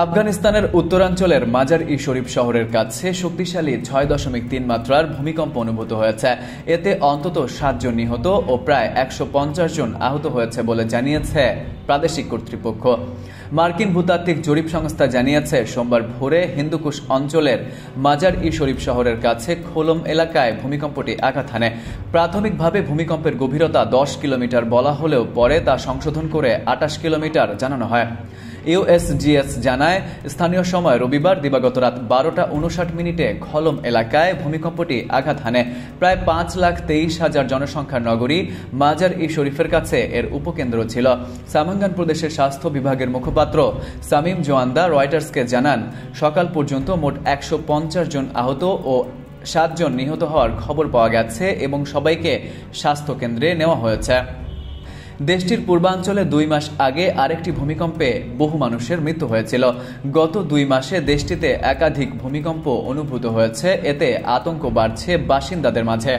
আফগানিস্তানের উত্তরাঞ্চলের মাজার-ই শরীফ শহরের কাছে শক্তিশালী ৬.৩ মাত্রার ভূমিকম্প অনুভূত হয়েছে। এতে অন্তত ৭ জন নিহত ও প্রায় ১৫০ জন আহত হয়েছে বলে জানিয়েছে প্রাদেশিক কর্তৃপক্ষ। মার্কিন ভূতাত্ত্বিক জরিপ সংস্থা জানিয়েছে, সোমবার ভোরে হিন্দুকুশ অঞ্চলের মাজার-ই শরীফ শহরের কাছে খোলম এলাকায় ভূমিকম্পটি আঘাত হানে। প্রাথমিকভাবে ভূমিকম্পের গভীরতা ১০ কিলোমিটার বলা হলেও পরে তা সংশোধন করে ২৮ কিলোমিটার জানানো হয়। ইউএসজিএস জানায়, স্থানীয় সময় রবিবার দিবাগত রাত ১২টা ৫৯ খলম এলাকায় ভূমিকম্পটি আঘাত হানে। প্রায় ৫,২৩,০০০ জনসংখ্যার নগরী মাজার-ই শরীফের কাছে এর উপকেন্দ্র ছিল। সামাঙ্গান প্রদেশের স্বাস্থ্য বিভাগের মুখপাত্র সামিম জোয়ান্দা রয়টার্সকে জানান, সকাল পর্যন্ত মোট ১৫০ জন আহত ও ৭ জন নিহত হওয়ার খবর পাওয়া গেছে এবং সবাইকে স্বাস্থ্যকেন্দ্রে নেওয়া হয়েছে। দেশটির পূর্বাঞ্চলে ২ মাস আগে আরেকটি ভূমিকম্পে বহু মানুষের মৃত্যু হয়েছিল। গত ২ মাসে দেশটিতে একাধিক ভূমিকম্প অনুভূত হয়েছে, এতে আতঙ্ক বাড়ছে বাসিন্দাদের মাঝে।